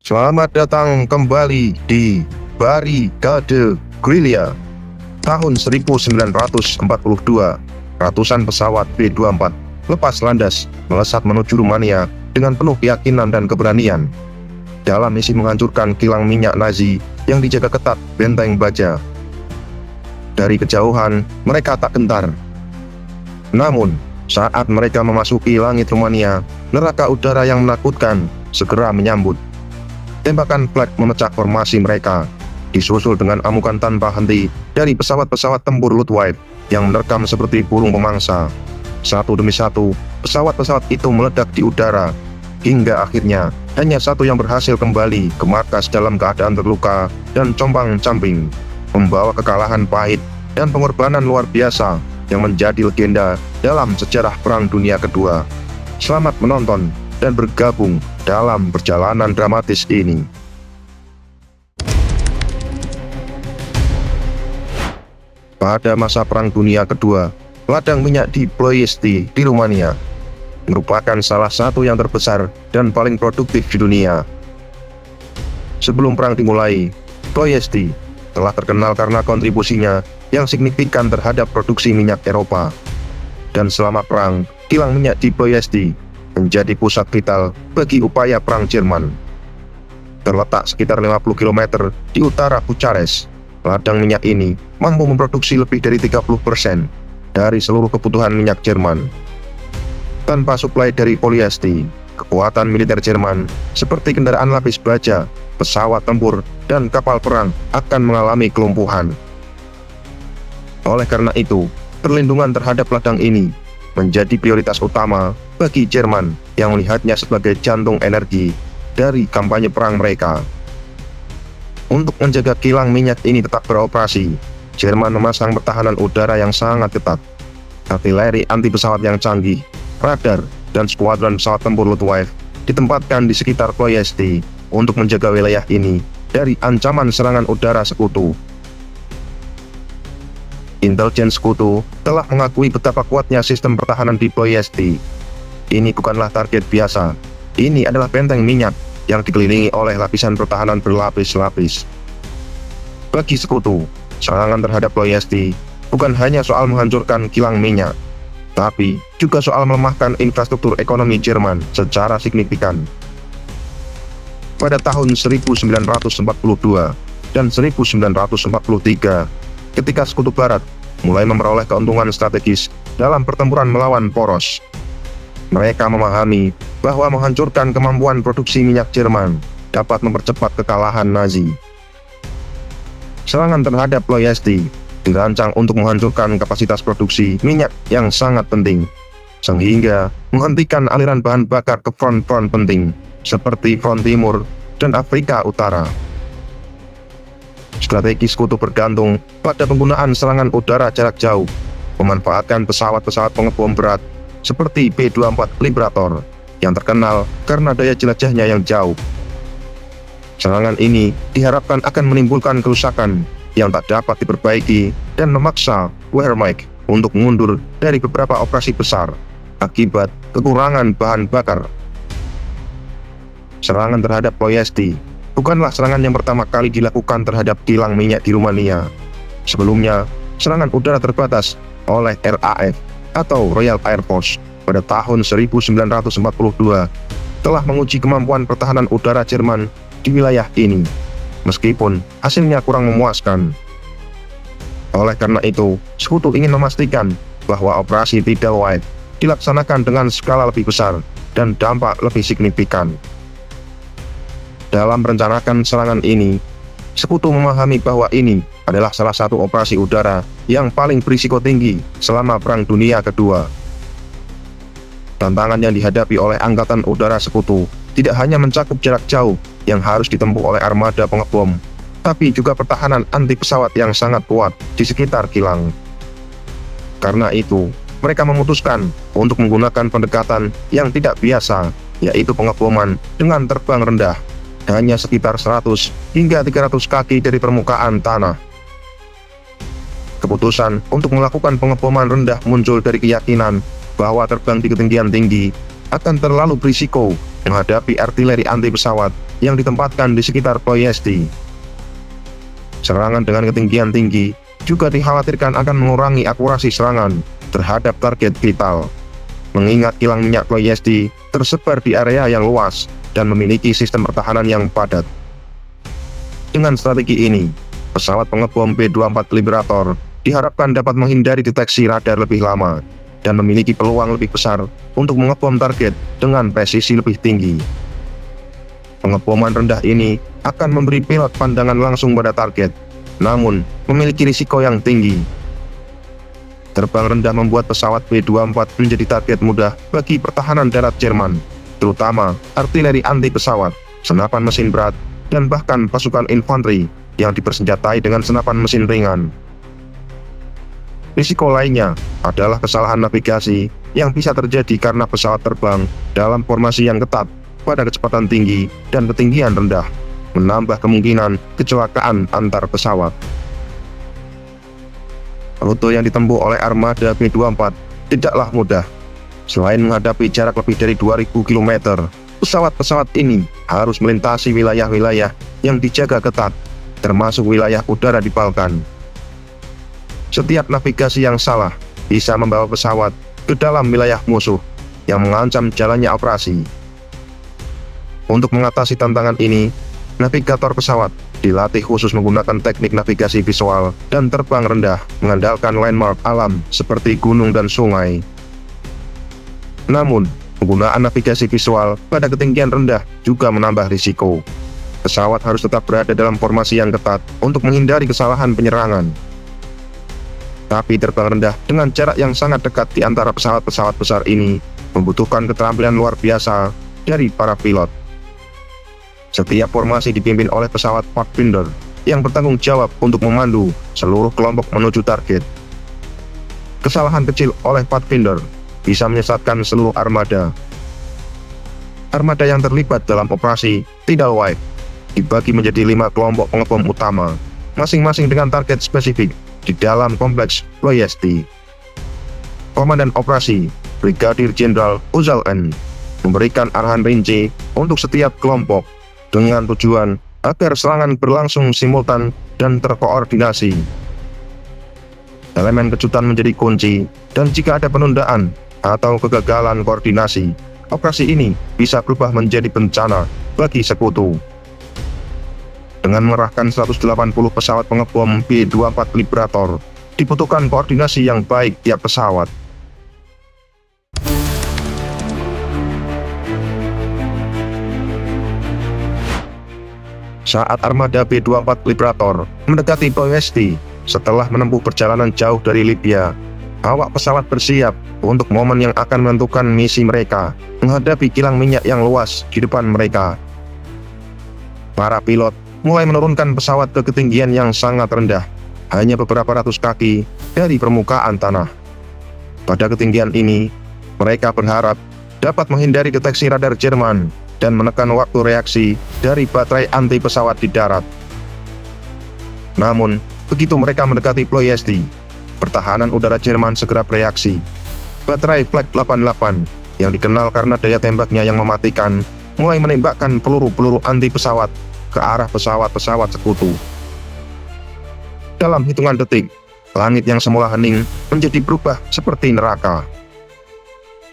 Selamat datang kembali di Barricade Guerrilla. Tahun 1942, ratusan pesawat B-24 lepas landas melesat menuju Rumania dengan penuh keyakinan dan keberanian. Dalam misi menghancurkan kilang minyak Nazi yang dijaga ketat benteng baja. Dari kejauhan, mereka tak gentar. Namun, saat mereka memasuki langit Rumania, neraka udara yang menakutkan segera menyambut. Tembakan flak memecah formasi mereka, disusul dengan amukan tanpa henti dari pesawat-pesawat tempur Luftwaffe yang menerkam seperti burung pemangsa. Satu demi satu, pesawat-pesawat itu meledak di udara, hingga akhirnya hanya satu yang berhasil kembali ke markas dalam keadaan terluka dan compang-camping, membawa kekalahan pahit dan pengorbanan luar biasa yang menjadi legenda dalam sejarah Perang Dunia Kedua. Selamat menonton dan bergabung dalam perjalanan dramatis ini. Pada masa Perang Dunia Kedua, ladang minyak di Ploiesti di Rumania merupakan salah satu yang terbesar dan paling produktif di dunia. Sebelum perang dimulai, Ploiesti telah terkenal karena kontribusinya yang signifikan terhadap produksi minyak Eropa. Dan selama perang, kilang minyak di Ploiesti menjadi pusat vital bagi upaya perang Jerman. Terletak sekitar 50 km di utara Bucharest, ladang minyak ini mampu memproduksi lebih dari 30% dari seluruh kebutuhan minyak Jerman. Tanpa suplai dari Ploiesti, kekuatan militer Jerman seperti kendaraan lapis baja, pesawat tempur, dan kapal perang akan mengalami kelumpuhan. Oleh karena itu, perlindungan terhadap ladang ini menjadi prioritas utama bagi Jerman yang melihatnya sebagai jantung energi dari kampanye perang mereka. Untuk menjaga kilang minyak ini tetap beroperasi, Jerman memasang pertahanan udara yang sangat ketat, artileri anti pesawat yang canggih, radar, dan skuadron pesawat tempur Luftwaffe ditempatkan di sekitar Ploiesti untuk menjaga wilayah ini dari ancaman serangan udara sekutu. Intelijen sekutu telah mengakui betapa kuatnya sistem pertahanan di Ploiesti. Ini bukanlah target biasa, ini adalah benteng minyak yang dikelilingi oleh lapisan pertahanan berlapis-lapis. Bagi sekutu, serangan terhadap Ploiesti bukan hanya soal menghancurkan kilang minyak, tapi juga soal melemahkan infrastruktur ekonomi Jerman secara signifikan. Pada tahun 1942 dan 1943, ketika Sekutu Barat mulai memperoleh keuntungan strategis dalam pertempuran melawan Poros, mereka memahami bahwa menghancurkan kemampuan produksi minyak Jerman dapat mempercepat kekalahan Nazi. Serangan terhadap Ploiesti dirancang untuk menghancurkan kapasitas produksi minyak yang sangat penting, sehingga menghentikan aliran bahan bakar ke front-front penting seperti front timur dan Afrika Utara. Strategi sekutu bergantung pada penggunaan serangan udara jarak jauh, memanfaatkan pesawat-pesawat pengebom berat seperti B-24 Liberator yang terkenal karena daya jelajahnya yang jauh. Serangan ini diharapkan akan menimbulkan kerusakan yang tak dapat diperbaiki dan memaksa Wehrmacht untuk mundur dari beberapa operasi besar akibat kekurangan bahan bakar. Serangan terhadap Ploiesti bukanlah serangan yang pertama kali dilakukan terhadap kilang minyak di Rumania. Sebelumnya, serangan udara terbatas oleh RAF atau Royal Air Force pada tahun 1942 telah menguji kemampuan pertahanan udara Jerman di wilayah ini, meskipun hasilnya kurang memuaskan. Oleh karena itu, Sekutu ingin memastikan bahwa operasi Tidal White dilaksanakan dengan skala lebih besar dan dampak lebih signifikan. Dalam merencanakan serangan ini, Sekutu memahami bahwa ini adalah salah satu operasi udara yang paling berisiko tinggi selama Perang Dunia Kedua. Tantangan yang dihadapi oleh Angkatan Udara Sekutu tidak hanya mencakup jarak jauh yang harus ditempuh oleh armada pengebom, tapi juga pertahanan anti pesawat yang sangat kuat di sekitar kilang. Karena itu, mereka memutuskan untuk menggunakan pendekatan yang tidak biasa, yaitu pengeboman dengan terbang rendah, hanya sekitar 100 hingga 300 kaki dari permukaan tanah. Keputusan untuk melakukan pengeboman rendah muncul dari keyakinan bahwa terbang di ketinggian tinggi akan terlalu berisiko menghadapi artileri anti pesawat yang ditempatkan di sekitar Ploiesti. Serangan dengan ketinggian tinggi juga dikhawatirkan akan mengurangi akurasi serangan terhadap target vital, mengingat kilang minyak Ploiesti tersebar di area yang luas dan memiliki sistem pertahanan yang padat. Dengan strategi ini, pesawat pengebom P-24 Liberator diharapkan dapat menghindari deteksi radar lebih lama dan memiliki peluang lebih besar untuk mengebom target dengan presisi lebih tinggi. Pengeboman rendah ini akan memberi pilot pandangan langsung pada target, namun memiliki risiko yang tinggi. Terbang rendah membuat pesawat P-24 menjadi target mudah bagi pertahanan darat Jerman, terutama artileri anti pesawat, senapan mesin berat, dan bahkan pasukan infanteri yang dipersenjatai dengan senapan mesin ringan. Risiko lainnya adalah kesalahan navigasi yang bisa terjadi karena pesawat terbang dalam formasi yang ketat pada kecepatan tinggi dan ketinggian rendah, menambah kemungkinan kecelakaan antar pesawat. Rute yang ditempuh oleh armada P-24 tidaklah mudah. Selain menghadapi jarak lebih dari 2000 km, pesawat-pesawat ini harus melintasi wilayah-wilayah yang dijaga ketat, termasuk wilayah udara di Balkan. Setiap navigasi yang salah bisa membawa pesawat ke dalam wilayah musuh yang mengancam jalannya operasi. Untuk mengatasi tantangan ini, navigator pesawat dilatih khusus menggunakan teknik navigasi visual dan terbang rendah mengandalkan landmark alam seperti gunung dan sungai. Namun, penggunaan navigasi visual pada ketinggian rendah juga menambah risiko. Pesawat harus tetap berada dalam formasi yang ketat untuk menghindari kesalahan penyerangan. Tapi terbang rendah dengan jarak yang sangat dekat di antara pesawat-pesawat besar ini membutuhkan keterampilan luar biasa dari para pilot. Setiap formasi dipimpin oleh pesawat Pathfinder yang bertanggung jawab untuk memandu seluruh kelompok menuju target. Kesalahan kecil oleh Pathfinder bisa menyesatkan seluruh armada. Armada yang terlibat dalam operasi Tidal Wave dibagi menjadi 5 kelompok pengebom utama, masing-masing dengan target spesifik di dalam kompleks Ploiesti. Komandan operasi Brigadir Jenderal Uzal N memberikan arahan rinci untuk setiap kelompok dengan tujuan agar serangan berlangsung simultan dan terkoordinasi. Elemen kejutan menjadi kunci, dan jika ada penundaan atau kegagalan koordinasi, operasi ini bisa berubah menjadi bencana bagi sekutu. Dengan mengerahkan 180 pesawat pengebom P-24 Liberator, dibutuhkan koordinasi yang baik tiap pesawat. Saat armada P-24 Liberator mendekati Ploiesti setelah menempuh perjalanan jauh dari Libya, awak pesawat bersiap untuk momen yang akan menentukan misi mereka menghadapi kilang minyak yang luas di depan mereka. Para pilot mulai menurunkan pesawat ke ketinggian yang sangat rendah, hanya beberapa ratus kaki dari permukaan tanah. Pada ketinggian ini, mereka berharap dapat menghindari deteksi radar Jerman dan menekan waktu reaksi dari baterai anti pesawat di darat. Namun, begitu mereka mendekati Ploiesti, pertahanan udara Jerman segera bereaksi. Baterai Flak 88 yang dikenal karena daya tembaknya yang mematikan mulai menembakkan peluru-peluru anti pesawat ke arah pesawat-pesawat sekutu. Dalam hitungan detik, langit yang semula hening menjadi berubah seperti neraka.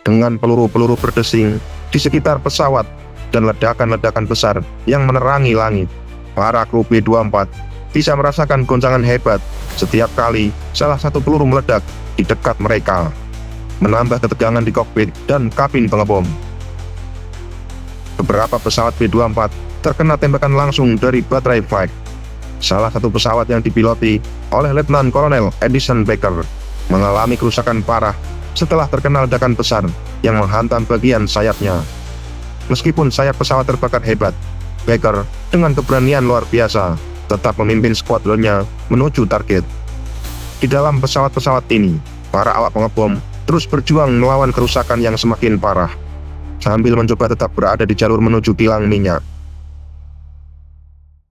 Dengan peluru-peluru berdesing di sekitar pesawat dan ledakan-ledakan besar yang menerangi langit, para kru P-24 bisa merasakan goncangan hebat setiap kali salah satu peluru meledak di dekat mereka, menambah ketegangan di kokpit dan kabin pengebom. Beberapa pesawat P-24 terkena tembakan langsung dari baterai flak. Salah satu pesawat yang dipiloti oleh Letnan Kolonel Edison Baker mengalami kerusakan parah setelah terkena ledakan besar yang menghantam bagian sayapnya. Meskipun sayap pesawat terbakar hebat, Baker dengan keberanian luar biasa tetap memimpin skuadronnya menuju target. Di dalam pesawat-pesawat ini, para awak pengebom terus berjuang melawan kerusakan yang semakin parah, sambil mencoba tetap berada di jalur menuju kilang minyak.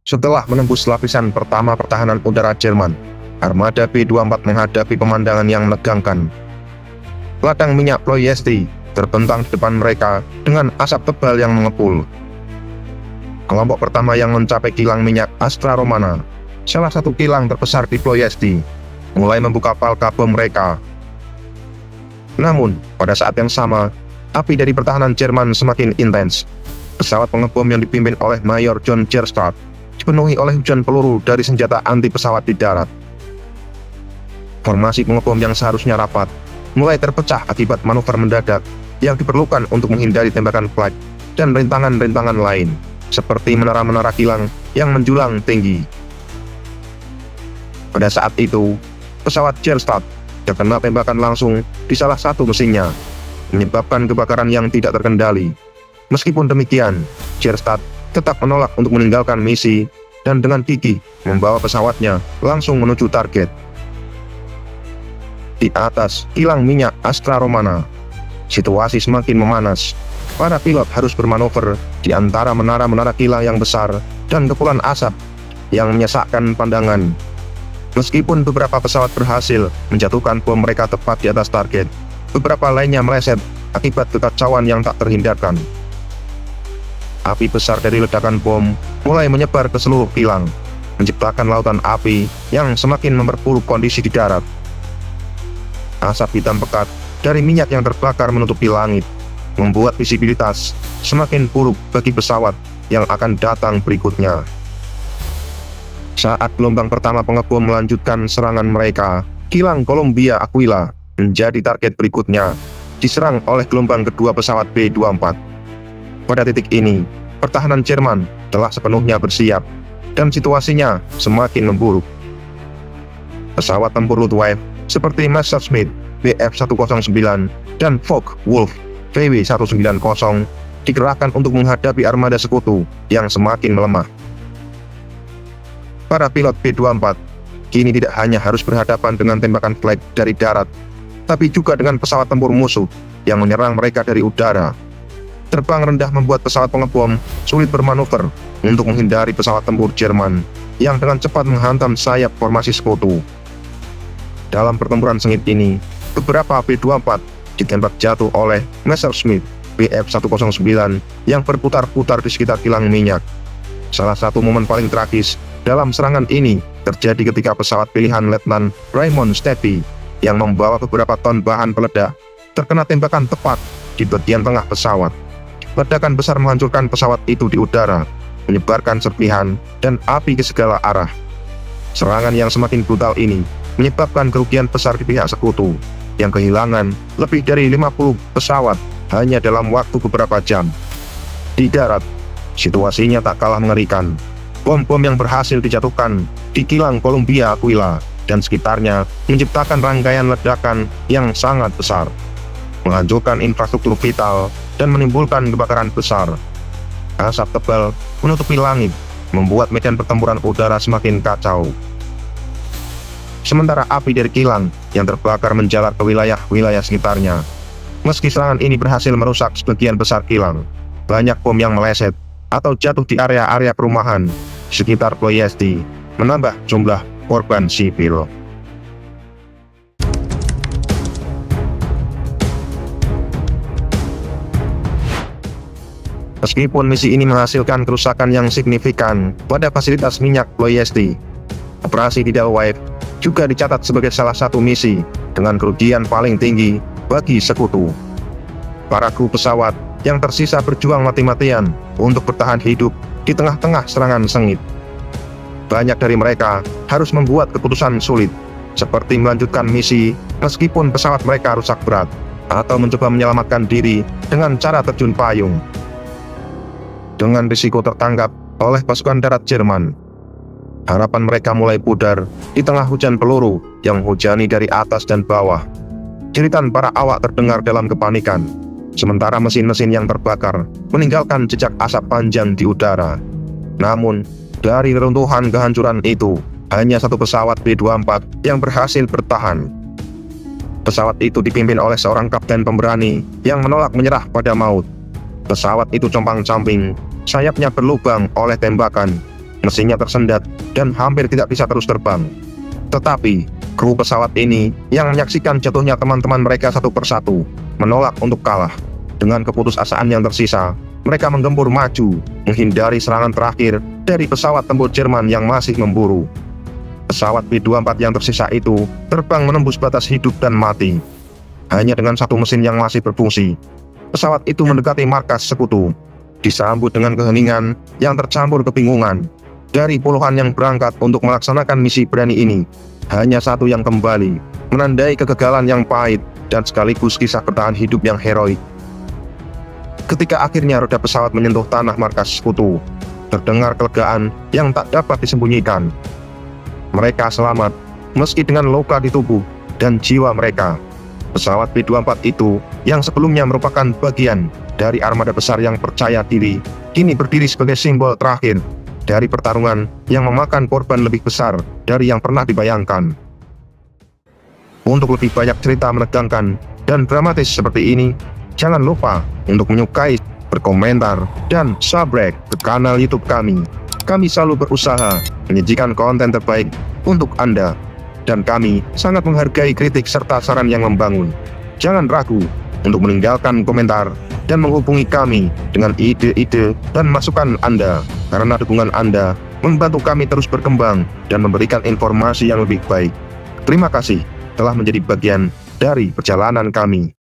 Setelah menembus lapisan pertama pertahanan udara Jerman, armada P-24 menghadapi pemandangan yang menegangkan. Ladang minyak Ploiesti terbentang di depan mereka dengan asap tebal yang mengepul. Kelompok pertama yang mencapai kilang minyak Astra Romana, salah satu kilang terbesar di Ploiesti, mulai membuka palka bom mereka. Namun, pada saat yang sama, api dari pertahanan Jerman semakin intens. Pesawat pengebom yang dipimpin oleh Mayor John Gerstad dipenuhi oleh hujan peluru dari senjata anti pesawat di darat. Formasi pengebom yang seharusnya rapat mulai terpecah akibat manuver mendadak yang diperlukan untuk menghindari tembakan flak dan rintangan-rintangan lain, seperti menara-menara kilang yang menjulang tinggi. Pada saat itu, pesawat Gerstad terkena tembakan langsung di salah satu mesinnya, menyebabkan kebakaran yang tidak terkendali. Meskipun demikian, Gerstad tetap menolak untuk meninggalkan misi dan dengan gigih membawa pesawatnya langsung menuju target. Di atas kilang minyak Astra Romana, situasi semakin memanas. Para pilot harus bermanuver di antara menara-menara kilang yang besar dan kepulan asap yang menyesakkan pandangan. Meskipun beberapa pesawat berhasil menjatuhkan bom mereka tepat di atas target, beberapa lainnya meleset akibat kekacauan yang tak terhindarkan. Api besar dari ledakan bom mulai menyebar ke seluruh kilang, menciptakan lautan api yang semakin memperburuk kondisi di darat. Asap hitam pekat dari minyak yang terbakar menutupi langit, membuat visibilitas semakin buruk bagi pesawat yang akan datang berikutnya. Saat gelombang pertama pengebom melanjutkan serangan mereka, kilang Columbia Aquila menjadi target berikutnya, diserang oleh gelombang kedua pesawat B-24. Pada titik ini, pertahanan Jerman telah sepenuhnya bersiap, dan situasinya semakin memburuk. Pesawat tempur Luftwaffe seperti Messerschmitt Bf-109 dan Focke-Wulf VW-190 dikerahkan untuk menghadapi armada sekutu yang semakin melemah. Para pilot B-24 kini tidak hanya harus berhadapan dengan tembakan flak dari darat, tapi juga dengan pesawat tempur musuh yang menyerang mereka dari udara. Terbang rendah membuat pesawat pengebom sulit bermanuver untuk menghindari pesawat tempur Jerman yang dengan cepat menghantam sayap formasi sekutu. Dalam pertempuran sengit ini, beberapa B-24 ditembak jatuh oleh Messerschmitt Bf-109 yang berputar-putar di sekitar kilang minyak. Salah satu momen paling tragis dalam serangan ini terjadi ketika pesawat pilihan Letnan Raymond Stepy yang membawa beberapa ton bahan peledak terkena tembakan tepat di bagian tengah pesawat. Ledakan besar menghancurkan pesawat itu di udara, menyebarkan serpihan dan api ke segala arah. Serangan yang semakin brutal ini menyebabkan kerugian besar di pihak sekutu yang kehilangan lebih dari 50 pesawat hanya dalam waktu beberapa jam. Di darat, situasinya tak kalah mengerikan. Bom-bom yang berhasil dijatuhkan di kilang Columbia Aquila dan sekitarnya menciptakan rangkaian ledakan yang sangat besar, menghancurkan infrastruktur vital dan menimbulkan kebakaran besar. Asap tebal menutupi langit, membuat medan pertempuran udara semakin kacau. Sementara api dari kilang yang terbakar menjalar ke wilayah-wilayah sekitarnya. Meski serangan ini berhasil merusak sebagian besar kilang, banyak bom yang meleset atau jatuh di area-area perumahan sekitar Ploiesti, menambah jumlah korban sipil. Meskipun misi ini menghasilkan kerusakan yang signifikan pada fasilitas minyak Ploiesti, operasi di Delwife juga dicatat sebagai salah satu misi dengan kerugian paling tinggi bagi sekutu. Para kru pesawat yang tersisa berjuang mati-matian untuk bertahan hidup di tengah-tengah serangan sengit. Banyak dari mereka harus membuat keputusan sulit, seperti melanjutkan misi meskipun pesawat mereka rusak berat, atau mencoba menyelamatkan diri dengan cara terjun payung. Dengan risiko tertangkap oleh pasukan darat Jerman, harapan mereka mulai pudar di tengah hujan peluru yang menghujani dari atas dan bawah. Jeritan para awak terdengar dalam kepanikan, sementara mesin-mesin yang terbakar meninggalkan jejak asap panjang di udara. Namun, dari reruntuhan kehancuran itu, hanya satu pesawat B-24 yang berhasil bertahan. Pesawat itu dipimpin oleh seorang kapten pemberani yang menolak menyerah pada maut. Pesawat itu compang-camping, sayapnya berlubang oleh tembakan, mesinnya tersendat dan hampir tidak bisa terus terbang. Tetapi, kru pesawat ini yang menyaksikan jatuhnya teman-teman mereka satu persatu, menolak untuk kalah. Dengan keputusasaan yang tersisa, mereka menggempur maju, menghindari serangan terakhir dari pesawat tempur Jerman yang masih memburu. Pesawat B-24 yang tersisa itu terbang menembus batas hidup dan mati. Hanya dengan satu mesin yang masih berfungsi, pesawat itu mendekati markas sekutu. Disambut dengan keheningan yang tercampur kebingungan. Dari puluhan yang berangkat untuk melaksanakan misi berani ini, hanya satu yang kembali, menandai kegagalan yang pahit dan sekaligus kisah bertahan hidup yang heroik. Ketika akhirnya roda pesawat menyentuh tanah markas sekutu, terdengar kelegaan yang tak dapat disembunyikan. Mereka selamat, meski dengan luka di tubuh dan jiwa mereka. Pesawat B-24 itu, yang sebelumnya merupakan bagian dari armada besar yang percaya diri, kini berdiri sebagai simbol terakhir dari pertarungan yang memakan korban lebih besar dari yang pernah dibayangkan. Untuk lebih banyak cerita menegangkan dan dramatis seperti ini, jangan lupa untuk menyukai, berkomentar, dan subscribe ke kanal YouTube kami. Kami selalu berusaha menyajikan konten terbaik untuk Anda, dan kami sangat menghargai kritik serta saran yang membangun. Jangan ragu untuk meninggalkan komentar dan menghubungi kami dengan ide-ide dan masukan Anda, karena dukungan Anda membantu kami terus berkembang dan memberikan informasi yang lebih baik. Terima kasih telah menjadi bagian dari perjalanan kami.